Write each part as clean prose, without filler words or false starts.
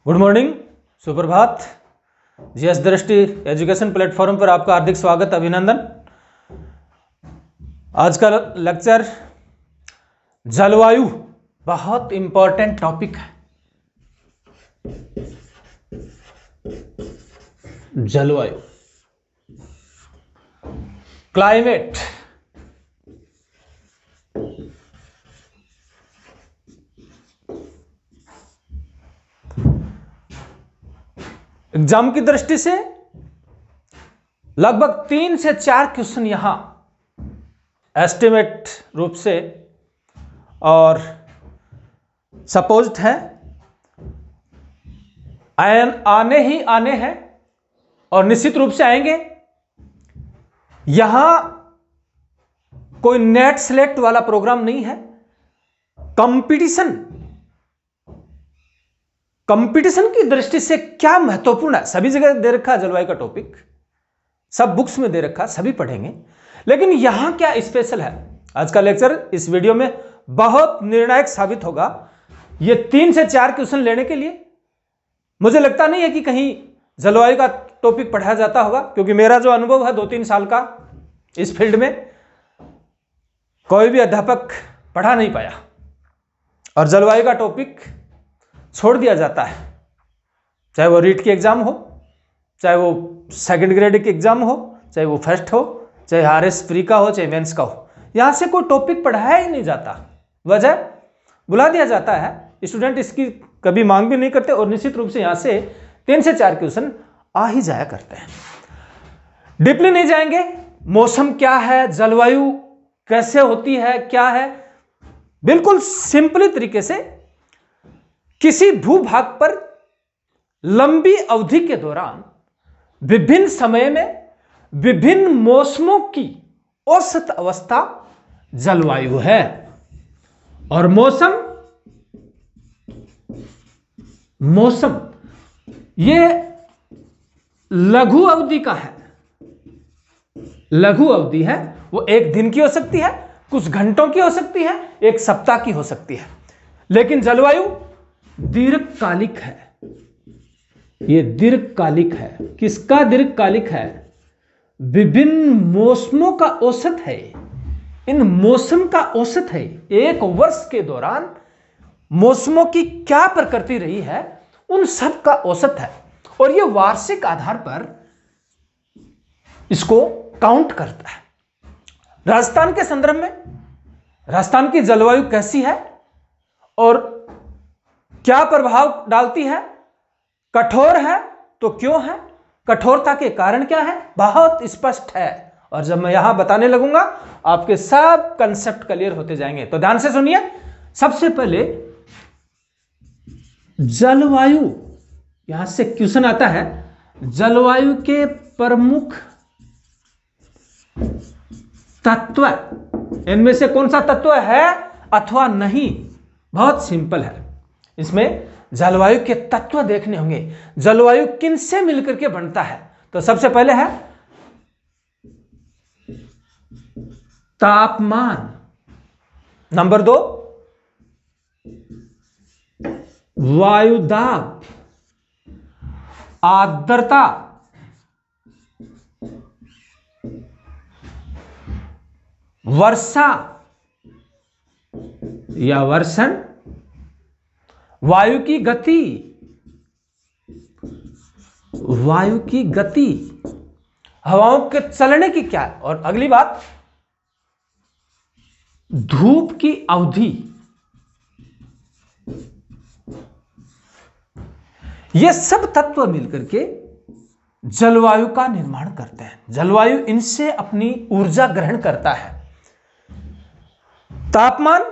Good morning, सुप्रभात। GS दृष्टि education platform पर आपका हार्दिक स्वागत, अभिनंदन। आज का लेक्चर जलवायु, बहुत इंपॉर्टेंट टॉपिक है। जलवायु, क्लाइमेट। एग्जाम की दृष्टि से लगभग 3 से 4 क्वेश्चन यहां एस्टिमेट रूप से और सपोज्ड है, आने ही आने हैं और निश्चित रूप से आएंगे। यहां कोई नेट सेलेक्ट वाला प्रोग्राम नहीं है। कंपटीशन की दृष्टि से क्या महत्वपूर्ण है, सभी जगह दे रखा है जलवायु का टॉपिक, सब बुक्स में दे रखा है, सभी पढ़ेंगे। लेकिन यहां क्या स्पेशल है, आज का लेक्चर इस वीडियो में बहुत निर्णायक साबित होगा। ये 3 से 4 क्वेश्चन लेने के लिए मुझे लगता नहीं है कि कहीं जलवायु का टॉपिक पढ़ाया जाता होगा, क्योंकि मेरा जो अनुभव है 2-3 साल का इस फील्ड में, कोई भी अध्यापक पढ़ा नहीं पाया और जलवायु का टॉपिक छोड़ दिया जाता है। चाहे वो रीट की एग्जाम हो, चाहे वो सेकंड ग्रेड की एग्जाम हो, चाहे वो फर्स्ट हो, चाहे आरएस प्री का हो, चाहे मेंस का हो, यहां से कोई टॉपिक पढ़ाया ही नहीं जाता। वजह बुला दिया जाता है, स्टूडेंट इसकी कभी मांग भी नहीं करते और निश्चित रूप से यहां से 3 से 4 क्वेश्चन आ ही जाया करते हैं। डीपली नहीं जाएंगे, मौसम क्या है, जलवायु कैसे होती है, क्या है, बिल्कुल सिंपली तरीके से किसी भूभाग पर लंबी अवधि के दौरान विभिन्न समय में विभिन्न मौसमों की औसत अवस्था जलवायु है। और मौसम ये लघु अवधि का है, लघु अवधि है। वो एक दिन की हो सकती है, कुछ घंटों की हो सकती है, एक सप्ताह की हो सकती है। लेकिन जलवायु दीर्घकालिक है। ये दीर्घकालिक है। किसका दीर्घकालिक है? विभिन्न मौसमों का औसत है। इन मौसम का औसत है, एक वर्ष के दौरान मौसमों की क्या प्रकृति रही है, उन सब का औसत है। और यह वार्षिक आधार पर इसको काउंट करता है। राजस्थान के संदर्भ में राजस्थान की जलवायु कैसी है और क्या प्रभाव डालती है? कठोर है तो क्यों है, कठोरता के कारण क्या है, बहुत स्पष्ट है। और जब मैं यहां बताने लगूंगा आपके सब कंसेप्ट क्लियर होते जाएंगे। तो ध्यान से सुनिए। सबसे पहले जलवायु, यहां से क्वेश्चन आता है, जलवायु के प्रमुख तत्व, इनमें से कौन सा तत्व है अथवा नहीं। बहुत सिंपल है। इसमें जलवायु के तत्व देखने होंगे। जलवायु किनसे मिलकर के बनता है? तो सबसे पहले है तापमान, नंबर 2 वायुदाब, आर्द्रता, वर्षा या वर्षण, वायु की गति, वायु की गति, हवाओं के चलने की क्या, और अगली बात धूप की अवधि। ये सब तत्व मिलकर के जलवायु का निर्माण करते हैं। जलवायु इनसे अपनी ऊर्जा ग्रहण करता है। तापमान,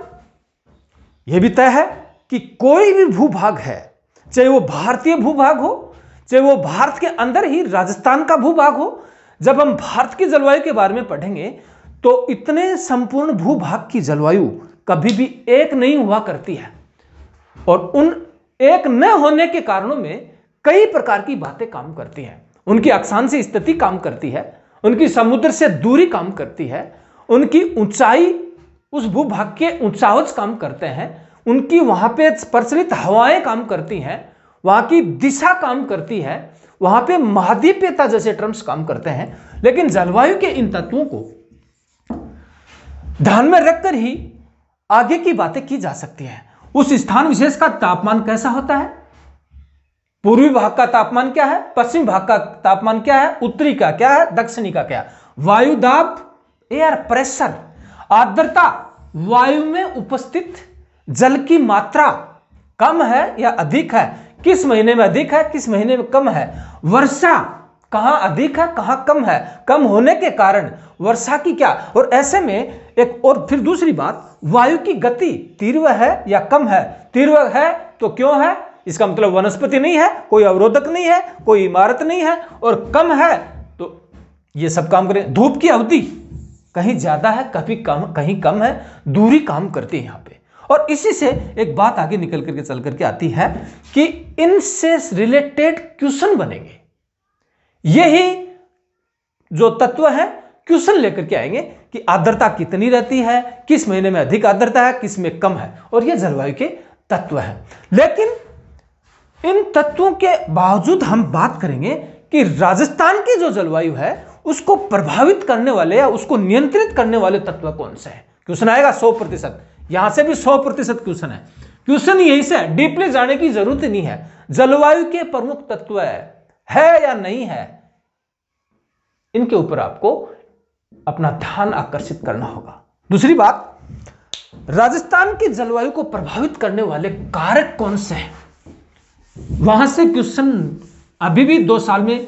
यह भी तय है कि कोई भी भूभाग है, चाहे वो भारतीय भूभाग हो, चाहे वो भारत के अंदर ही राजस्थान का भूभाग हो, जब हम भारत की जलवायु के बारे में पढ़ेंगे तो इतने संपूर्ण भूभाग की जलवायु कभी भी एक नहीं हुआ करती है। और उन एक न होने के कारणों में कई प्रकार की बातें काम करती हैं। उनकी अक्षांशीय स्थिति काम करती है, उनकी समुद्र से दूरी काम करती है, उनकी ऊंचाई, उस भूभाग के ऊंचाउच काम करते हैं, उनकी वहां पे प्रचलित हवाएं काम करती हैं, वहां की दिशा काम करती है, वहां पे महाद्वीपीयता जैसे टर्म्स काम करते हैं। लेकिन जलवायु के इन तत्वों को ध्यान में रखकर ही आगे की बातें की जा सकती हैं। उस स्थान विशेष का तापमान कैसा होता है, पूर्वी भाग का तापमान क्या है, पश्चिमी भाग का तापमान क्या है, उत्तरी का क्या है, दक्षिणी का क्या है, वायु दाब, एयर प्रेशर, आर्द्रता, वायु में उपस्थित जल की मात्रा कम है या अधिक है, किस महीने में अधिक है, किस महीने में कम है, वर्षा कहां अधिक है, कहां कम है, कम होने के कारण वर्षा की क्या, और ऐसे में एक और फिर दूसरी बात, वायु की गति तीव्र है या कम है, तीव्र है तो क्यों है, इसका मतलब वनस्पति नहीं है, कोई अवरोधक नहीं है, कोई इमारत नहीं है, और कम है तो ये सब काम करें। धूप की अवधि कहीं ज्यादा है, कभी कम, कहीं कम है, दूरी काम करती है यहां पे। और इसी से एक बात आगे निकल करके चल करके आती है कि इनसे रिलेटेड क्वेश्चन बनेंगे। यही जो तत्व है क्वेश्चन लेकर के आएंगे कि आर्द्रता कितनी रहती है, किस महीने में अधिक आर्द्रता है, किस में कम है, और ये जलवायु के तत्व है। लेकिन इन तत्वों के बावजूद हम बात करेंगे कि राजस्थान की जो जलवायु है उसको प्रभावित करने वाले या उसको नियंत्रित करने वाले तत्व कौन से हैं। क्वेश्चन आएगा 100%, यहां से भी 100% क्वेश्चन है। क्वेश्चन यही से डीपली जाने की जरूरत नहीं है, जलवायु के प्रमुख तत्व है या नहीं है, इनके ऊपर आपको अपना ध्यान आकर्षित करना होगा। दूसरी बात, राजस्थान की जलवायु को प्रभावित करने वाले कारक कौन से हैं, वहां से क्वेश्चन अभी भी 2 साल में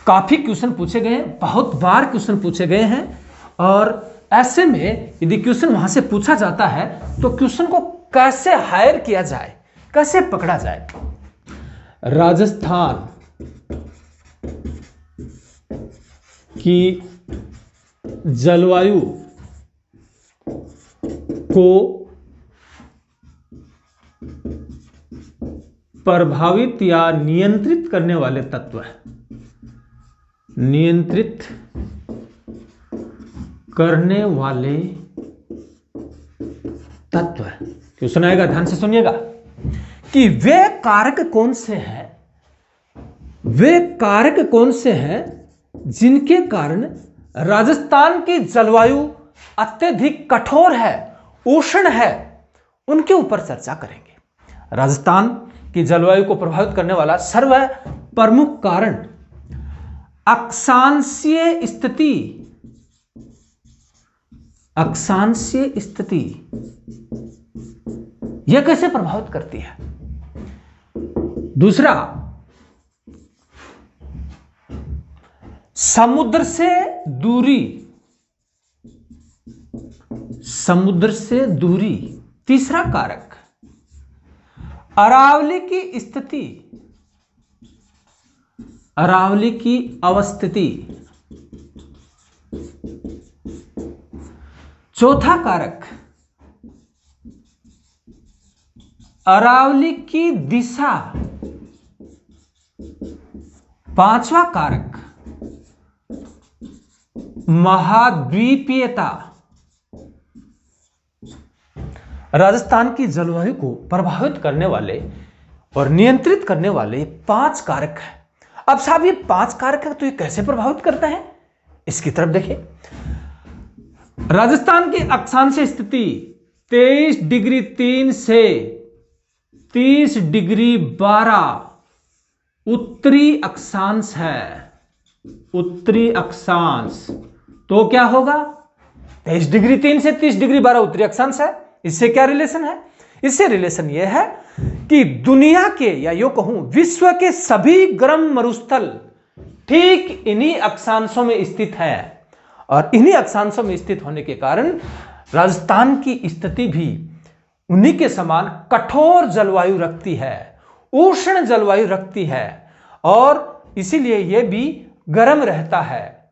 काफी क्वेश्चन पूछे गए हैं, बहुत बार क्वेश्चन पूछे गए हैं। और ऐसे में यदि क्वेश्चन वहां से पूछा जाता है तो क्वेश्चन को कैसे हायर किया जाए, कैसे पकड़ा जाए। राजस्थान की जलवायु को प्रभावित या नियंत्रित करने वाले तत्व है, नियंत्रित करने वाले तत्व है। क्वेश्चन आएगा, ध्यान से सुनिएगा कि वे कारक कौन से हैं, वे कारक कौन से हैं जिनके कारण राजस्थान की जलवायु अत्यधिक कठोर है, उष्ण है, उनके ऊपर चर्चा करेंगे। राजस्थान की जलवायु को प्रभावित करने वाला सर्व प्रमुख कारण अक्षांशीय स्थिति, अक्षांशीय स्थिति यह कैसे प्रभावित करती है। दूसरा, समुद्र से दूरी, समुद्र से दूरी। तीसरा कारक अरावली की स्थिति, अरावली की अवस्थिति। चौथा कारक अरावली की दिशा। पांचवा कारक महाद्वीपीयता। राजस्थान की जलवायु को प्रभावित करने वाले और नियंत्रित करने वाले 5 कारक हैं। अब साहब ये 5 कारक है तो ये कैसे प्रभावित करता है, इसकी तरफ देखिए। राजस्थान की अक्षांशीय स्थिति 23 डिग्री 3 से 30 डिग्री 12 उत्तरी अक्षांश है, उत्तरी अक्षांश। तो क्या होगा, 23 डिग्री 3 से 30 डिग्री 12 उत्तरी अक्षांश है। इससे क्या रिलेशन है, इससे रिलेशन यह है कि दुनिया के या यो कहूं विश्व के सभी गर्म मरुस्थल ठीक इन्हीं अक्षांशों में स्थित है, और इन्हीं अक्षांशों में स्थित होने के कारण राजस्थान की स्थिति भी उन्हीं के समान कठोर जलवायु रखती है, उष्ण जलवायु रखती है, और इसीलिए यह भी गर्म रहता है।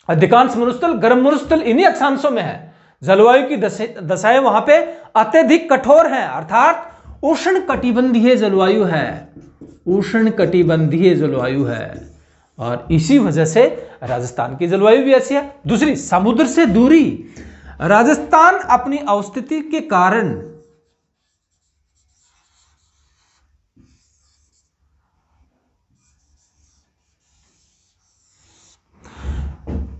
अधिकांश मरुस्थल, गर्म मरुस्थल इन्हीं अक्षांशों में है। जलवायु की दशाएं वहां पे अत्यधिक कठोर हैं, अर्थात उष्ण कटिबंधीय जलवायु है, उष्ण कटिबंधीय जलवायु है, और इसी वजह से राजस्थान की जलवायु भी ऐसी है। दूसरी, समुद्र से दूरी। राजस्थान अपनी अवस्थिति के कारण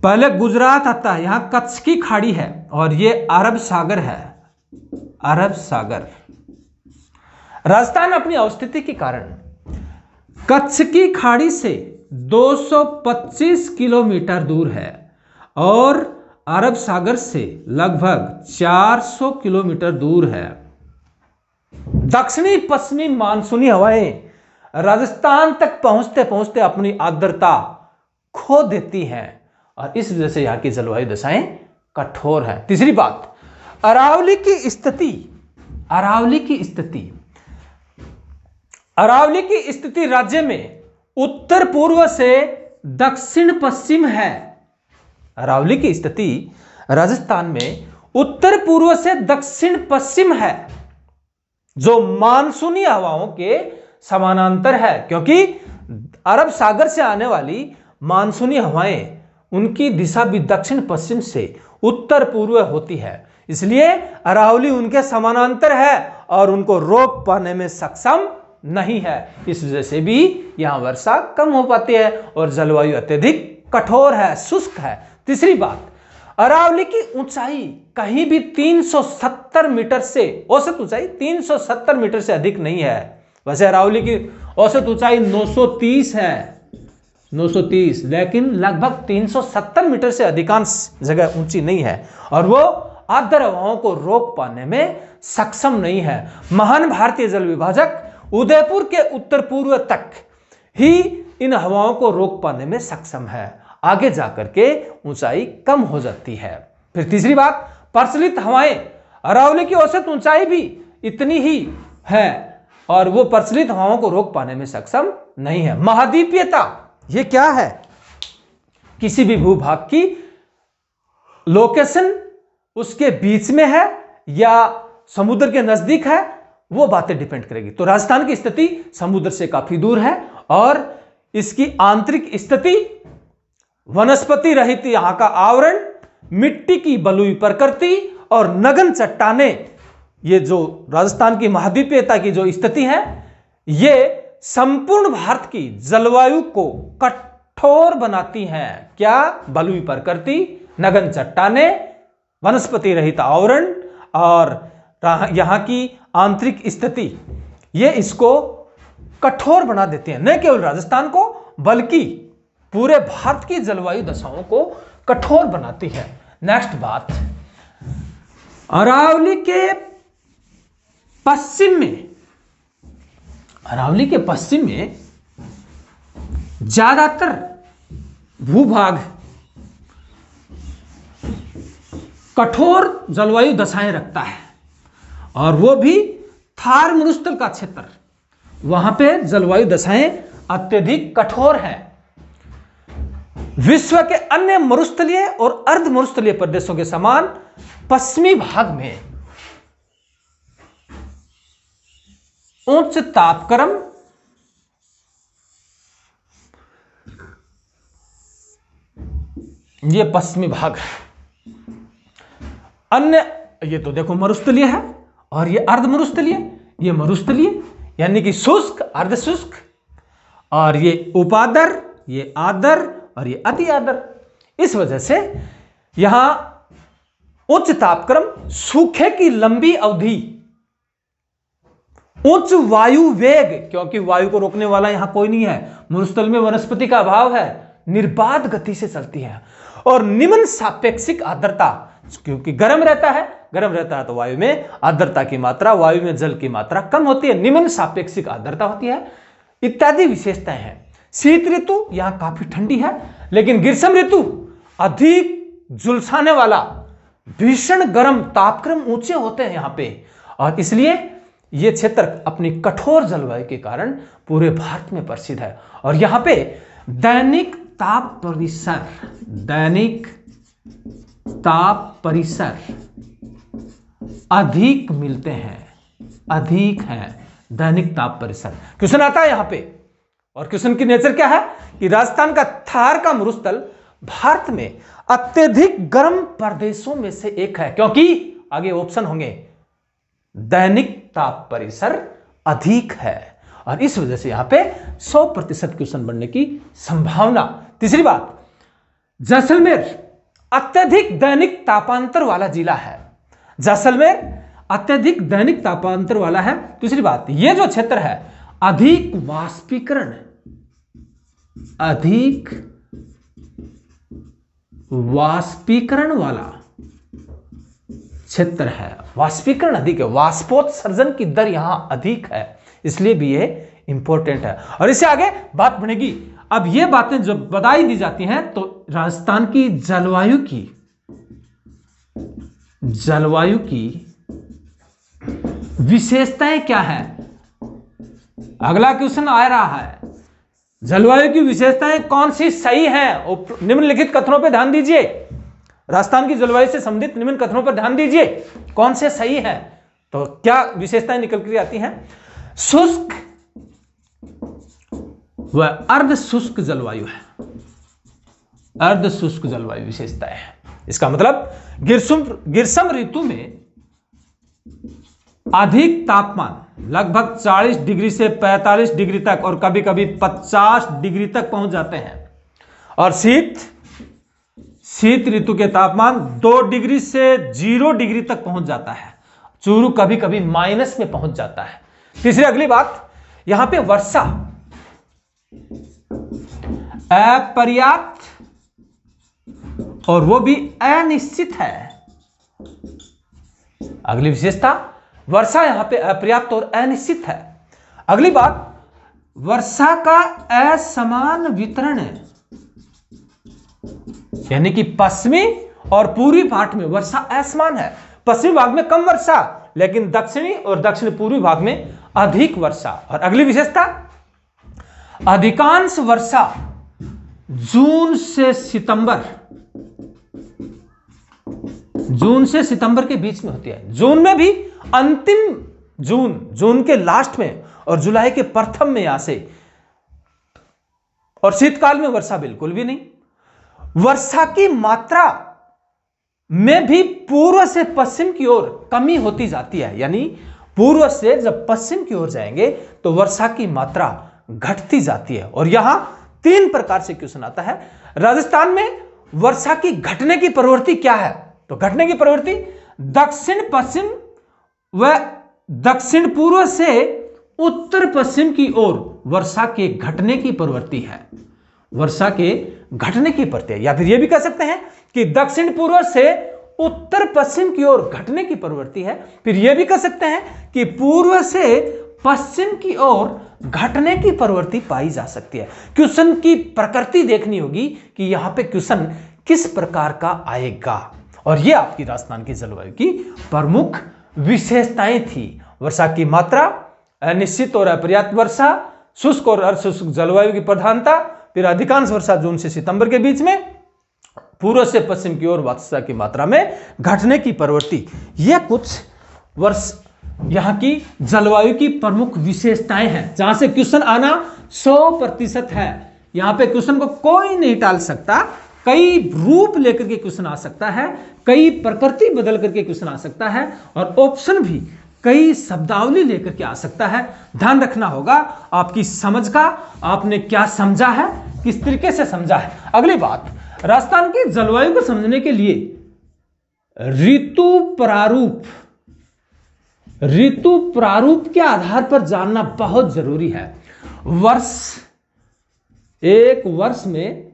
पहले गुजरात आता है, यहां कच्छ की खाड़ी है और ये अरब सागर है, अरब सागर। राजस्थान अपनी अवस्थिति के कारण कच्छ की खाड़ी से 225 किलोमीटर दूर है और अरब सागर से लगभग 400 किलोमीटर दूर है। दक्षिणी पश्चिमी मानसूनी हवाएं राजस्थान तक पहुंचते पहुंचते अपनी आर्द्रता खो देती हैं और इस वजह से यहां की जलवायु दशाएं कठोर है। तीसरी बात, अरावली की स्थिति, अरावली की स्थिति, अरावली की स्थिति राज्य में उत्तर पूर्व से दक्षिण पश्चिम है। अरावली की स्थिति राजस्थान में उत्तर पूर्व से दक्षिण पश्चिम है, जो मानसूनी हवाओं के समानांतर है, क्योंकि अरब सागर से आने वाली मानसूनी हवाएं उनकी दिशा भी दक्षिण पश्चिम से उत्तर पूर्व होती है, इसलिए अरावली उनके समानांतर है और उनको रोक पाने में सक्षम नहीं है। इस वजह से भी यहां वर्षा कम हो पाती है और जलवायु अत्यधिक कठोर है, शुष्क है। तीसरी बात, अरावली की ऊंचाई कहीं भी 370 मीटर से, औसत ऊंचाई 370 मीटर से अधिक नहीं है। वैसे अरावली की औसत ऊंचाई 930 है, 930, लेकिन लगभग 370 मीटर से अधिकांश जगह ऊंची नहीं है और वो आर्द्र हवाओं को रोक पाने में सक्षम नहीं है। महान भारतीय जल विभाजक उदयपुर के उत्तर पूर्व तक ही इन हवाओं को रोक पाने में सक्षम है, आगे जाकर के ऊंचाई कम हो जाती है। फिर तीसरी बात, प्रचलित हवाएं, अरावली की औसत ऊंचाई भी इतनी ही है और वो प्रचलित हवाओं को रोक पाने में सक्षम नहीं है। महाद्वीपीयता, ये क्या है? किसी भी भूभाग की लोकेशन उसके बीच में है या समुद्र के नजदीक है, वो बातें डिपेंड करेगी। तो राजस्थान की स्थिति समुद्र से काफी दूर है और इसकी आंतरिक स्थिति, वनस्पति रहित यहां का आवरण, मिट्टी की बलुई प्रकृति और नगन चट्टानें, ये जो राजस्थान की महाद्वीपीयता की जो स्थिति है, ये संपूर्ण भारत की जलवायु को कठोर बनाती हैं। क्या? बलुई प्रकृति, नगन चट्टानें, वनस्पति रहित आवरण और यहां की आंतरिक स्थिति, ये इसको कठोर बना देती है। न केवल राजस्थान को बल्कि पूरे भारत की जलवायु दशाओं को कठोर बनाती है। नेक्स्ट बात, अरावली के पश्चिम में, अरावली के पश्चिम में ज्यादातर भूभाग कठोर जलवायु दशाएं रखता है और वो भी थार मरुस्थल का क्षेत्र, वहां पे जलवायु दशाएं अत्यधिक कठोर हैं। विश्व के अन्य मरुस्थलीय और अर्ध मरुस्थलीय प्रदेशों के समान पश्चिमी भाग में उच्च तापक्रम, ये पश्चिमी भाग है। अन्य, ये तो देखो मरुस्थलीय है और ये अर्ध मरुस्थलीय, ये मरुस्थलीय यानी कि शुष्क, अर्ध शुष्क, और ये उपादर, ये आदर और ये अति आदर। इस वजह से यहां उच्च तापक्रम, सूखे की लंबी अवधि, उच्च वायु वेग, क्योंकि वायु को रोकने वाला यहां कोई नहीं है, मरुस्थल में वनस्पति का अभाव है, निर्बाध गति से चलती है, और निम्न सापेक्षिक आर्द्रता, क्योंकि गर्म रहता है तो वायु में आर्द्रता की मात्रा, वायु में जल की मात्रा कम होती है, निम्न सापेक्षिक आर्द्रता होती है, इत्यादि विशेषताएं हैं। शीत ऋतु यहां काफी ठंडी है, लेकिन ग्रीष्म ऋतु अधिक झुलसाने वाला, भीषण गर्म, तापक्रम ऊंचे होते हैं यहां पे, और इसलिए यह क्षेत्र अपनी कठोर जलवायु के कारण पूरे भारत में प्रसिद्ध है। और यहां पे दैनिक ताप परिसर, दैनिक ताप परिसर अधिक मिलते हैं, अधिक है दैनिक ताप परिसर। क्वेश्चन आता है यहां पे, और क्वेश्चन की नेचर क्या है कि राजस्थान का थार का मरुस्थल भारत में अत्यधिक गर्म प्रदेशों में से एक है, क्योंकि आगे ऑप्शन होंगे, दैनिक ताप परिसर अधिक है, और इस वजह से यहां पे 100% क्वेश्चन बनने की संभावना। तीसरी बात, जैसलमेर अत्यधिक दैनिक तापांतर वाला जिला है। जैसलमेर अत्यधिक दैनिक तापांतर वाला है। दूसरी बात, यह जो क्षेत्र है अधिक वाष्पीकरण वाला क्षेत्र है। वाष्पीकरण अधिक है, वाष्पोत्सर्जन की दर यहां अधिक है, इसलिए भी ये इंपॉर्टेंट है। और इससे आगे बात बढ़ेगी। अब ये बातें जो बताई दी जाती हैं तो राजस्थान की जलवायु की विशेषताएं क्या है? अगला क्वेश्चन आ रहा है, जलवायु की विशेषताएं कौन सी सही हैं? निम्नलिखित कथनों पर ध्यान दीजिए। राजस्थान की जलवायु से संबंधित निम्न कथनों पर ध्यान दीजिए, कौन से सही हैं? तो क्या विशेषताएं निकल कर आती हैं? शुष्क व अर्ध शुष्क जलवायु है। अर्ध शुष्क जलवायु विशेषताएं है। इसका मतलब ग्रीष्म ऋतु में अधिक तापमान लगभग 40 डिग्री से 45 डिग्री तक और कभी कभी 50 डिग्री तक पहुंच जाते हैं। और शीत ऋतु के तापमान 2 डिग्री से 0 डिग्री तक पहुंच जाता है। चूरू कभी कभी माइनस में पहुंच जाता है। तीसरी अगली बात, यहां पे वर्षा अपर्याप्त और वो भी अनिश्चित है। अगली विशेषता, वर्षा यहां पे अपर्याप्त और अनिश्चित है। अगली बात, वर्षा का असमान वितरण है, यानी कि पश्चिमी और पूर्वी भाग में वर्षा असमान है। पश्चिमी भाग में कम वर्षा, लेकिन दक्षिणी और दक्षिण पूर्वी भाग में अधिक वर्षा। और अगली विशेषता, अधिकांश वर्षा जून से सितंबर के बीच में होती है। जून में भी अंतिम जून के लास्ट में और जुलाई के प्रथम में यहां से। और शीतकाल में वर्षा बिल्कुल भी नहीं। वर्षा की मात्रा में भी पूर्व से पश्चिम की ओर कमी होती जाती है, यानी पूर्व से जब पश्चिम की ओर जाएंगे तो वर्षा की मात्रा घटती जाती है। और यहां 3 प्रकार से क्वेश्चन आता है। राजस्थान में वर्षा की घटने की प्रवृत्ति क्या है? तो घटने की प्रवृत्ति दक्षिण पश्चिम व दक्षिण पूर्व से उत्तर पश्चिम की ओर वर्षा के घटने की प्रवृत्ति है। वर्षा के घटने की प्रवृत्ति है, या फिर यह भी कह सकते हैं कि दक्षिण पूर्व से उत्तर पश्चिम की ओर घटने की प्रवृत्ति है। फिर यह भी कह सकते हैं कि पूर्व से पश्चिम की ओर घटने की प्रवृत्ति पाई जा सकती है। क्वेश्चन की प्रकृति देखनी होगी कि यहां पे क्वेश्चन किस प्रकार का आएगा। और यह आपकी राजस्थान की जलवायु की प्रमुख विशेषताएं थी। वर्षा की मात्रा, अनिश्चित और अपर्याप्त वर्षा, शुष्क और अर्धशुष्क जलवायु की प्रधानता, फिर अधिकांश वर्षा जून से सितंबर के बीच में, पूर्व से पश्चिम की ओर वर्षा की मात्रा में घटने की प्रवृत्ति। यह कुछ वर्ष यहां की जलवायु की प्रमुख विशेषताएं हैं, जहां से क्वेश्चन आना 100% है। यहां पे क्वेश्चन को कोई नहीं टाल सकता। कई रूप लेकर के क्वेश्चन आ सकता है, कई प्रकृति बदल करके क्वेश्चन आ सकता है, और ऑप्शन भी कई शब्दावली लेकर के आ सकता है। ध्यान रखना होगा आपकी समझ का, आपने क्या समझा है, किस तरीके से समझा है। अगली बात, राजस्थान की जलवायु को समझने के लिए ऋतु प्रारूप के आधार पर जानना बहुत जरूरी है। एक वर्ष में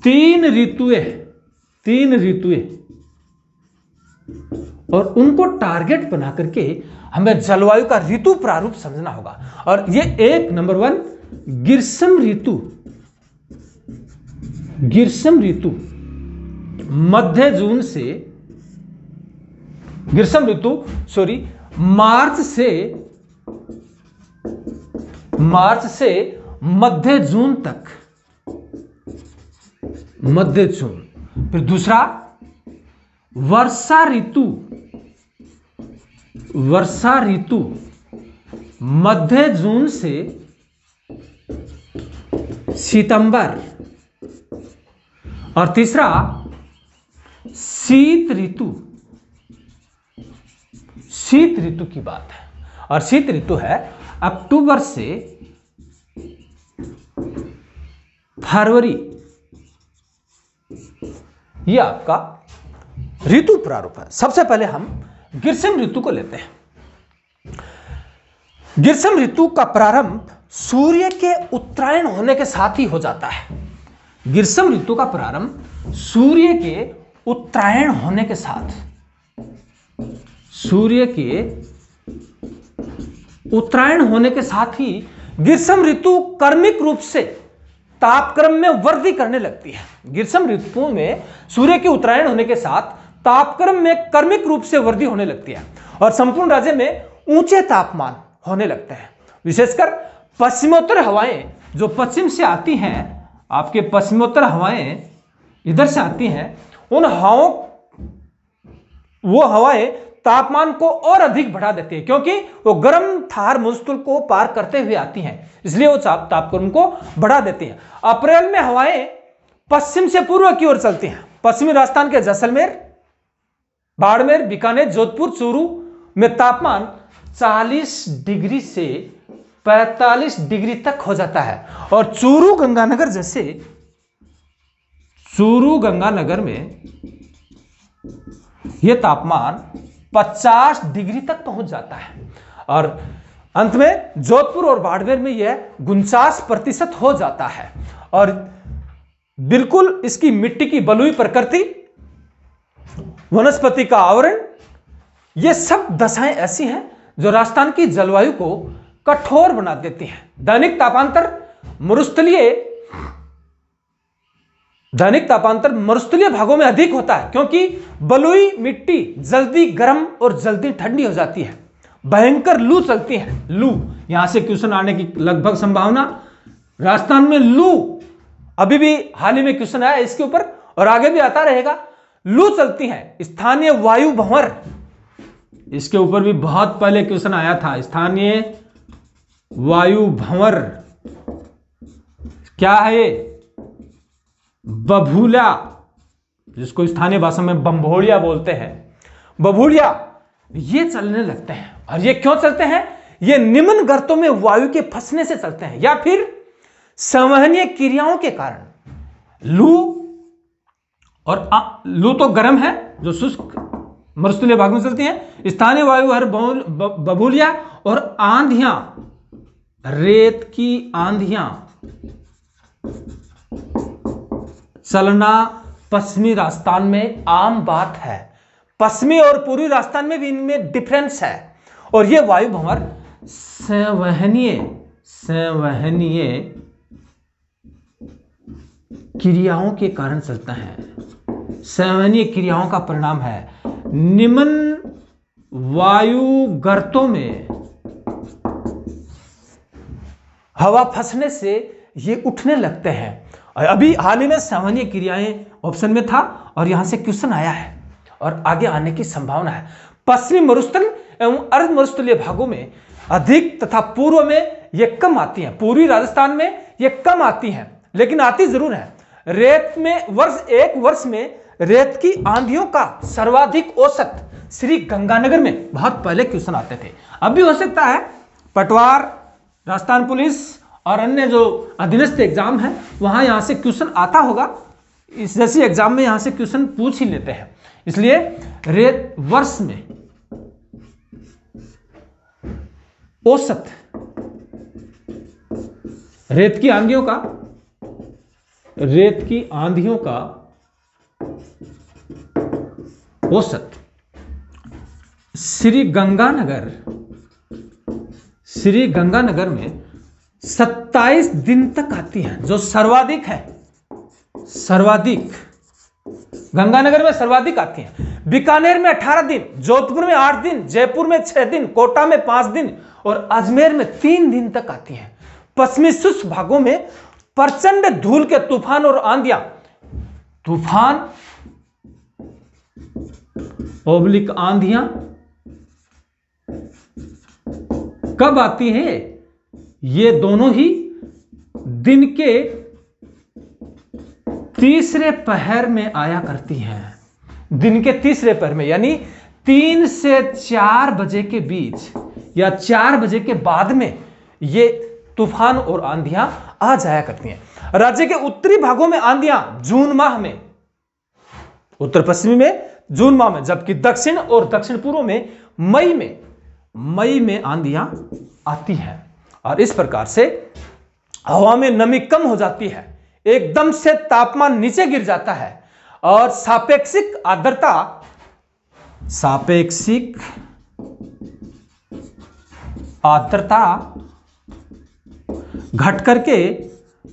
3 ऋतुएं और उनको टारगेट बना करके हमें जलवायु का ऋतु प्रारूप समझना होगा। और ये नंबर 1 ग्रीष्म ऋतु मध्य जून से मार्च से मध्य जून तक, मध्य जून। फिर दूसरा वर्षा ऋतु मध्य जून से सितंबर। और तीसरा शीत ऋतु की बात है। और शीत ऋतु है अक्टूबर से फरवरी ये आपका ऋतु प्रारूप है। सबसे पहले हम ग्रीष्म ऋतु को लेते हैं। ग्रीष्म ऋतु का प्रारंभ सूर्य के उत्तरायण होने के साथ ही हो जाता है। ग्रीष्म ऋतु का प्रारंभ सूर्य के उत्तरायण होने के साथ, सूर्य के उत्तरायण होने के साथ ही ग्रीष्म ऋतु कर्मिक रूप से तापक्रम में वृद्धि करने लगती है। ग्रीष्म ऋतु में सूर्य के उत्तरायण होने के साथ तापक्रम में कर्मिक रूप से वृद्धि होने लगती है और संपूर्ण राज्य में ऊंचे तापमान होने लगते हैं। विशेषकर पश्चिमोत्तर हवाएं जो पश्चिम से आती हैं, आपके पश्चिमोत्तर हवाएं इधर से आती हैं, उन हवाओं, वो हवाएं तापमान को और अधिक बढ़ा देती है, क्योंकि वो गर्म थार मंडल को पार करते हुए आती हैं, इसलिए वो तापक्रम को बढ़ा देती हैं। अप्रैल में हवाएं पश्चिम से पूर्व की ओर चलती हैं। पश्चिमी राजस्थान के जैसलमेर, बाड़मेर, बीकानेर, जोधपुर, चूरू में तापमान 40 डिग्री से 45 डिग्री तक हो जाता है और चूरू गंगानगर जैसे, चूरू गंगानगर में यह तापमान 50 डिग्री तक पहुंच जाता है और अंत में जोधपुर और बाड़मेर में यह 49% हो जाता है। और बिल्कुल इसकी मिट्टी की बलुई प्रकृति, वनस्पति का आवरण, ये सब दशाएं ऐसी हैं जो राजस्थान की जलवायु को कठोर बना देती हैं। दैनिक तापांतर मरुस्थलीय भागों में अधिक होता है, क्योंकि बलुई मिट्टी जल्दी गर्म और जल्दी ठंडी हो जाती है। भयंकर लू चलती है। लू, यहां से क्वेश्चन आने की लगभग संभावना। राजस्थान में लू, अभी भी हाल ही में क्वेश्चन आया इसके ऊपर और आगे भी आता रहेगा। लू चलती है। स्थानीय वायु भंवर, इसके ऊपर भी बहुत पहले क्वेश्चन आया था। स्थानीय वायु भंवर क्या है ये? बभूला, जिसको स्थानीय भाषा में बम्भोड़िया बोलते हैं, बभूड़िया, ये चलने लगते हैं। और ये क्यों चलते हैं? ये निम्न गर्तों में वायु के फंसने से चलते हैं या फिर संवहनीय क्रियाओं के कारण। लू, और लू तो गर्म है जो शुष्क मरुस्थलीय भाग में चलती हैं। स्थानीय वायु हर बभूलिया और आंधियां, रेत की आंधियां चलना पश्चिमी राजस्थान में आम बात है। पश्चिमी और पूर्वी राजस्थान में भी इनमें डिफरेंस है। और ये वायु भंवर संवहनीय क्रियाओं के कारण चलता है। संवहनीय क्रियाओं का परिणाम है निम्न वायु गर्तों में हवा फंसने से ये उठने लगते हैं। अभी हाल ही में संवहनीय क्रियाएं ऑप्शन में था और यहां से क्वेश्चन आया है और आगे आने की संभावना है। पश्चिमी मरुस्थल एवं अर्ध मरुस्थलीय भागों में अधिक तथा पूर्व में ये कम आती हैं। पूर्वी राजस्थान में ये कम आती हैं, लेकिन आती जरूर है। रेत में एक वर्ष में रेत की आंधियों का सर्वाधिक औसत श्री गंगानगर में बहुत पहले क्वेश्चन आते थे। अब भी हो सकता है। पटवार, राजस्थान पुलिस और अन्य जो अधीनस्थ एग्जाम है वहां यहां से क्वेश्चन आता होगा। इस जैसी एग्जाम में यहां से क्वेश्चन पूछ ही लेते हैं। इसलिए रेत वर्ष में औसत रेत की आंधियों का औसत श्री गंगानगर में 27 दिन तक आती है, जो सर्वाधिक है। सर्वाधिक गंगानगर में सर्वाधिक आती हैं। बीकानेर में 18 दिन, जोधपुर में 8 दिन, जयपुर में 6 दिन, कोटा में 5 दिन और अजमेर में 3 दिन तक आती हैं। पश्चिमी शुष्क भागों में प्रचंड धूल के तूफान और आंधियां, तूफान ओब्लिक आंधियां कब आती है? ये दोनों ही दिन के तीसरे पहर में आया करती हैं। दिन के तीसरे पहर में, यानी 3 से 4 बजे के बीच या 4 बजे के बाद में ये तूफान और आंधियां आ जाया करती हैं। राज्य के उत्तरी भागों में आंधियां जून माह में उत्तर पश्चिमी में जून माह में, जबकि दक्षिण और दक्षिण पूर्व में मई में आंधियां आती हैं। और इस प्रकार से हवा में नमी कम हो जाती है, एकदम से तापमान नीचे गिर जाता है और सापेक्षिक आर्द्रता घट करके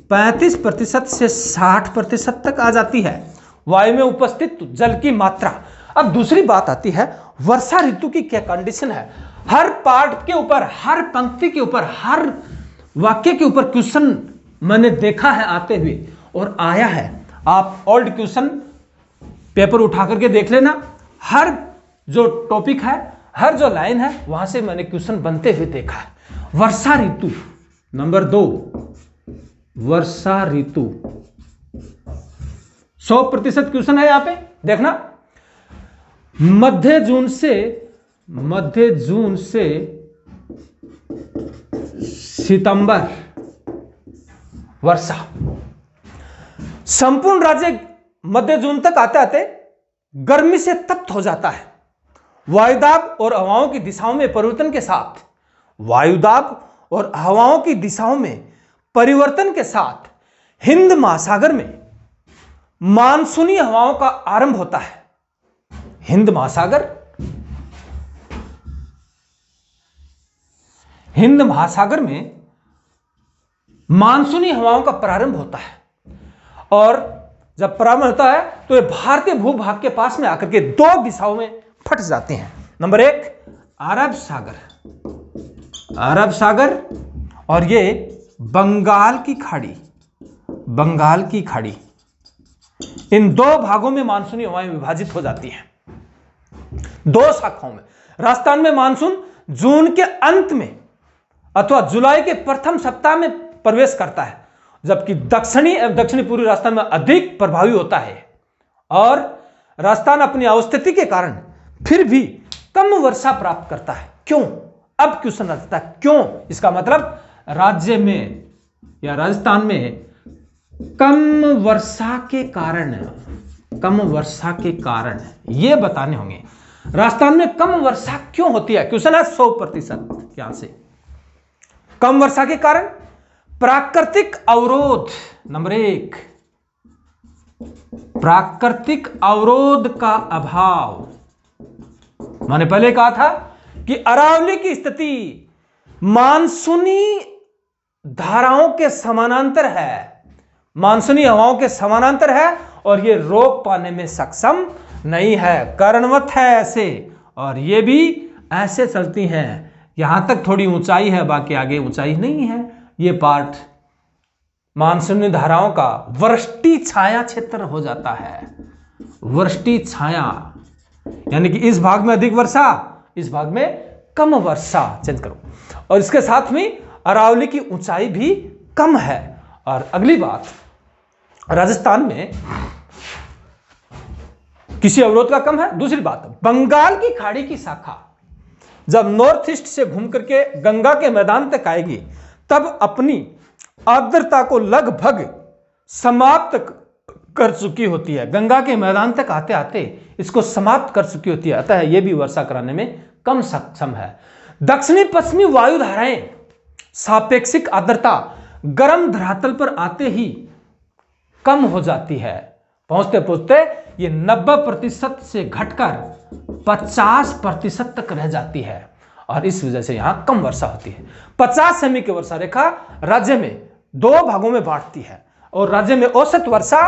35% से 60% तक आ जाती है। वायु में उपस्थित जल की मात्रा। अब दूसरी बात आती है वर्षा ऋतु की क्या कंडीशन है। हर पार्ट के ऊपर, हर पंक्ति के ऊपर, हर वाक्य के ऊपर क्वेश्चन मैंने देखा है आते हुए और आया है। आप ओल्ड क्वेश्चन पेपर उठा करके देख लेना, हर जो टॉपिक है, हर जो लाइन है, वहां से मैंने क्वेश्चन बनते हुए देखा है। वर्षा ऋतु नंबर 2, वर्षा ऋतु 100% क्वेश्चन है यहां पे देखना। मध्य जून से सितंबर वर्षा। संपूर्ण राज्य मध्य जून तक आते आते गर्मी से तप्त हो जाता है। वायुदाब और हवाओं की दिशाओं में परिवर्तन के साथ, वायुदाब और हवाओं की दिशाओं में परिवर्तन के साथ हिंद महासागर में मानसूनी हवाओं का आरंभ होता है। हिंद महासागर में मानसूनी हवाओं का प्रारंभ होता है और जब प्रारंभ होता है तो ये भारतीय भूभाग के पास में आकर के 2 दिशाओं में फट जाते हैं। नंबर 1 अरब सागर और ये बंगाल की खाड़ी। इन 2 भागों में मानसूनी हवाएं विभाजित हो जाती हैं, 2 शाखाओं में। राजस्थान में मानसून जून के अंत में अथवा जुलाई के प्रथम सप्ताह में प्रवेश करता है, जबकि दक्षिणी एवं दक्षिणी पूर्वी राजस्थान में अधिक प्रभावी होता है। और राजस्थान अपनी अवस्थिति के कारण फिर भी कम वर्षा प्राप्त करता है। क्यों? अब क्वेश्चन आता है क्यों। इसका मतलब राज्य में या राजस्थान में कम वर्षा के कारण ये बताने होंगे राजस्थान में कम वर्षा क्यों होती है। क्वेश्चन है 100% यहां से। कम वर्षा के कारण प्राकृतिक अवरोध। नंबर 1 प्राकृतिक अवरोध का अभाव। मैंने पहले कहा था कि अरावली की स्थिति मानसूनी धाराओं के समानांतर है, मानसूनी हवाओं के समानांतर है और ये रोक पाने में सक्षम नहीं है, कारणवत है ऐसे, और ये भी ऐसे चलती हैं। यहां तक थोड़ी ऊंचाई है, बाकी आगे ऊंचाई नहीं है। ये पार्ट मानसूनी धाराओं का वृष्टि छाया क्षेत्र हो जाता है। वृष्टि छाया यानी कि इस भाग में अधिक वर्षा, इस भाग में कम वर्षा। चेंज करो। और इसके साथ में अरावली की ऊंचाई भी कम है। और अगली बात, राजस्थान में किसी अवरोध का कम है। दूसरी बात, बंगाल की खाड़ी की शाखा जब नॉर्थ ईस्ट से घूम करके गंगा के मैदान तक आएगी तब अपनी आर्द्रता को लगभग समाप्त कर चुकी होती है। गंगा के मैदान तक आते आते इसको समाप्त कर चुकी होती है, अतः यह भी वर्षा कराने में कम सक्षम है। दक्षिणी पश्चिमी वायु धाराएं सापेक्षिक आर्द्रता गर्म धरातल पर आते ही कम हो जाती है। पहुंचते पहुंचते ये 90% से घटकर 50% तक रह जाती है और इस वजह से यहां कम वर्षा होती है। 50 सेमी की वर्षा रेखा राज्य में 2 भागों में बांटती है और राज्य में औसत वर्षा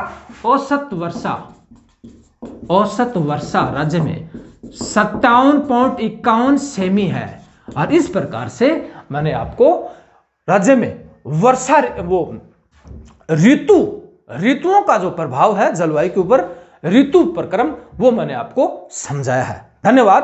राज्य में 57.51 सेमी है। और इस प्रकार से मैंने आपको राज्य में वर्षा ऋतुओं का जो प्रभाव है जलवायु के ऊपर, ऋतु प्रक्रम, वो मैंने आपको समझाया है। धन्यवाद।